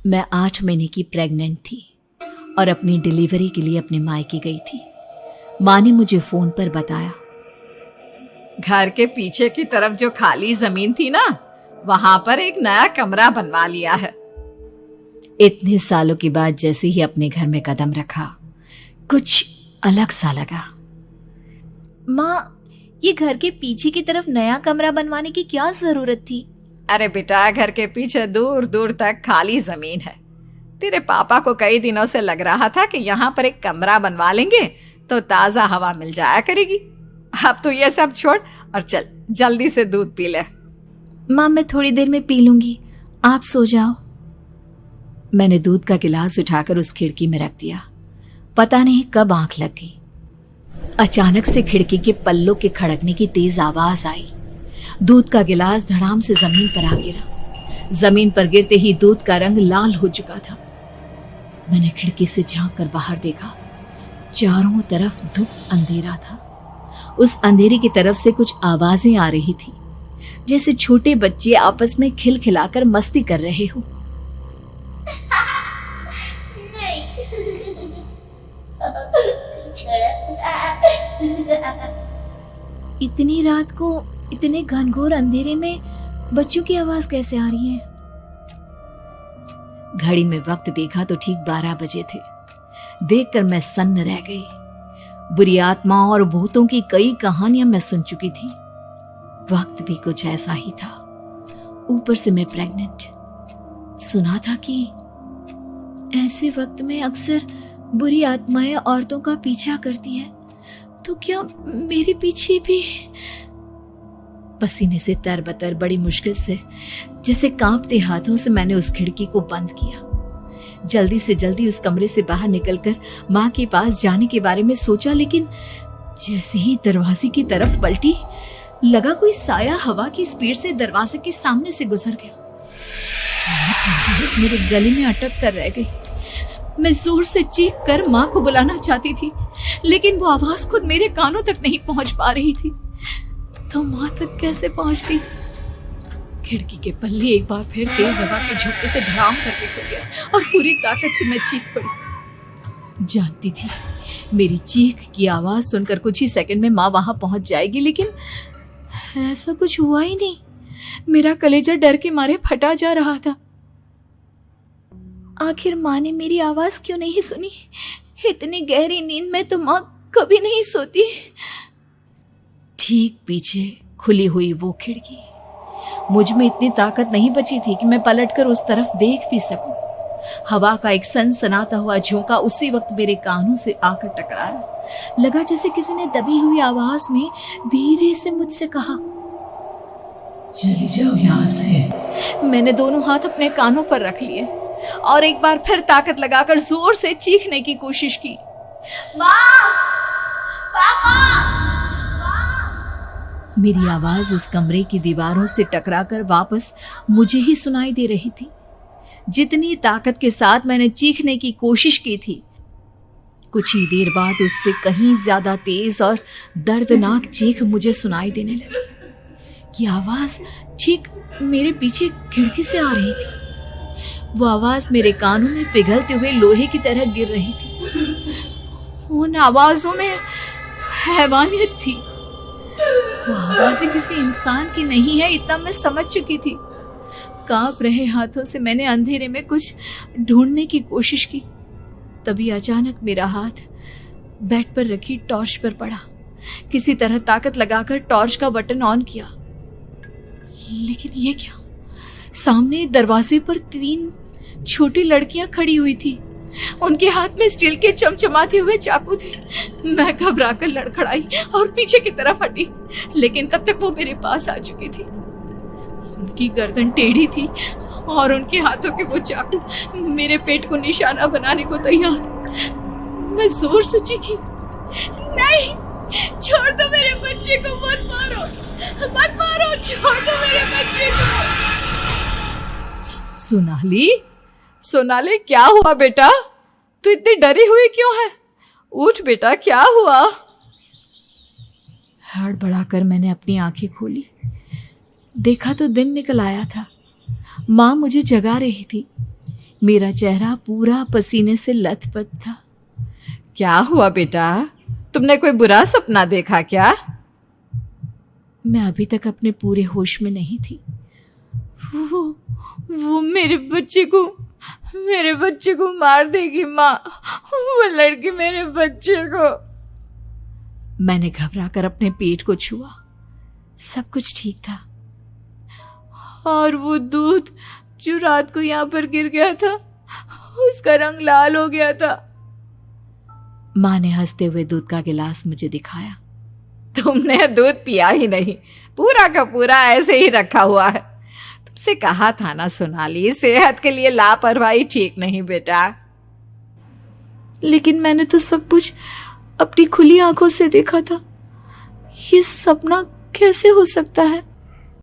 मैं 8 महीने की प्रेग्नेंट थी और अपनी डिलीवरी के लिए अपने मायके गई थी। माँ ने मुझे फोन पर बताया, घर के पीछे की तरफ जो खाली जमीन थी ना, वहां पर एक नया कमरा बनवा लिया है। इतने सालों के बाद जैसे ही अपने घर में कदम रखा, कुछ अलग सा लगा। माँ, ये घर के पीछे की तरफ नया कमरा बनवाने की क्या जरूरत थी? अरे बेटा, घर के पीछे दूर दूर तक खाली जमीन है। तेरे पापा को कई दिनों से लग रहा था कि यहाँ पर एक कमरा बनवा लेंगे तो ताजा हवा मिल जाया करेगी। अब तो ये सब छोड़ और चल जल्दी से दूध पी ले। माँ, मैं थोड़ी देर में पी लूंगी, आप सो जाओ। मैंने दूध का गिलास उठाकर उस खिड़की में रख दिया। पता नहीं कब आंख लग गई। अचानक से खिड़की के पल्लों के खड़कने की तेज आवाज आई। दूध का गिलास धड़ाम से जमीन पर आ गिरा। जमीन पर गिरते ही दूध का रंग लाल हो चुका था। मैंने खिड़की से झांक कर बाहर देखा। चारों तरफ धुप अंधेरा था। उस अंधेरे की तरफ से कुछ आवाजें आ रही थी, जैसे छोटे बच्चे आपस में खिलखिलाकर मस्ती कर रहे हो। इतनी रात को इतने घनघोर अंधेरे में बच्चों की आवाज कैसे आ रही है? घड़ी में वक्त देखा तो ठीक 12 बजे थे। देखकर मैं सन्न रह गई। बुरी आत्माओं और भूतों की कई कहानियां मैं सुन चुकी थी। वक्त भी कुछ ऐसा ही था। ऊपर से मैं प्रेग्नेंट। सुना था कि ऐसे वक्त में अक्सर बुरी आत्माएं औरतों का पीछा करती है, तो क्या मेरे पीछे भी? पसीने से तरबतर बड़ी मुश्किल से, जैसे कांपते हाथों से मैंने उस खिड़की को बंद किया। जल्दी से जल्दी उस कमरे से बाहर निकलकर माँ के पास जाने के बारे में सोचा, लेकिन जैसे ही दरवाजे की तरफ पलटी, लगा कोई साया हवा की स्पीड से दरवाजे के सामने से गुजर गया। मेरे गले में अटक कर रह गई। मैं जोर से चीख कर माँ को बुलाना चाहती थी, लेकिन वो आवाज खुद मेरे कानों तक नहीं पहुंच पा रही थी। तो माँ तक कैसे पहुंचती? खिड़की के पल्ले एक बार फिर तेज हवा के झोंके से धड़ाम करके खुल गया और पूरी ताकत से मैं चीख पड़ी। जानती थी मेरी चीख की आवाज सुनकर कुछ ही सेकंड में माँ वहां पहुंच जाएगी, लेकिन ऐसा कुछ हुआ ही नहीं। मेरा कलेजा डर के मारे फटा जा रहा था। आखिर माँ ने मेरी आवाज क्यों नहीं सुनी? इतनी गहरी नींद में तो माँ कभी नहीं सोती। ठीक पीछे खुली हुई वो खिड़की। मुझ में इतनी ताकत नहीं बची थी कि मैं पलटकर उस तरफ देख भी सकूं। हवा का एक सनसनाता हुआ झोंका उसी वक्त मेरे कानों से आकर टकराया। लगा जैसे किसी ने दबी हुई आवाज में धीरे से मुझसे कहा, चली जाओ यहाँ से। मैंने दोनों हाथ अपने कानों पर रख लिए और एक बार फिर ताकत लगाकर जोर से चीखने की कोशिश की। माँ! पापा! मेरी आवाज उस कमरे की दीवारों से टकराकर वापस मुझे ही सुनाई दे रही थी। जितनी ताकत के साथ मैंने चीखने की कोशिश की थी, कुछ ही देर बाद उससे कहीं ज्यादा तेज और दर्दनाक चीख मुझे सुनाई देने लगी। ये आवाज ठीक मेरे पीछे खिड़की से आ रही थी। वो आवाज मेरे कानों में पिघलते हुए लोहे की तरह गिर रही थी। उन आवाजों में हैवानियत थी। वो आवाजें किसी इंसान की नहीं है, इतना मैं समझ चुकी थी। कांप रहे हाथों से मैंने अंधेरे में कुछ ढूंढने की कोशिश की। तभी अचानक मेरा हाथ बेड पर रखी टॉर्च पर पड़ा। किसी तरह ताकत लगाकर टॉर्च का बटन ऑन किया, लेकिन ये क्या? सामने दरवाजे पर 3 छोटी लड़कियां खड़ी हुई थी। उनके हाथ में स्टील के चमचमाते हुए चाकू थे। मैं घबराकर लड़खड़ाई और पीछे की तरफ हटी, लेकिन तब तक वो मेरे पास आ चुकी थी। उनकी गर्दन टेढ़ी थी और उनके हाथों के वो चाकू मेरे पेट को निशाना बनाने को तैयार। मैं जोर से चीखी, नहीं, छोड़ दो मेरे बच्चे को, मत मारो, मत मारो, छोड़ दो मेरे बच्चे को। सोनाली, क्या हुआ बेटा? तू इतनी डरी हुई क्यों है? उठ बेटा, क्या हुआ? हड़बड़ाकर मैंने अपनी आंखें खोली। देखा तो दिन निकल आया था। माँ मुझे जगा रही थी। मेरा चेहरा पूरा पसीने से लथपथ था। क्या हुआ बेटा, तुमने कोई बुरा सपना देखा क्या? मैं अभी तक अपने पूरे होश में नहीं थी। वो मेरे बच्चे को मार देगी माँ। वो लड़की मेरे बच्चे को। मैंने घबराकर अपने पेट को छुआ। सब कुछ ठीक था। और वो दूध जो रात को यहाँ पर गिर गया था, उसका रंग लाल हो गया था। माँ ने हंसते हुए दूध का गिलास मुझे दिखाया। तुमने दूध पिया ही नहीं, पूरा का पूरा ऐसे ही रखा हुआ है। तुमसे कहा था ना सोनाली, सेहत के लिए लापरवाही ठीक नहीं बेटा। लेकिन मैंने तो सब कुछ अपनी खुली आंखों से देखा था। ये सपना कैसे हो सकता है?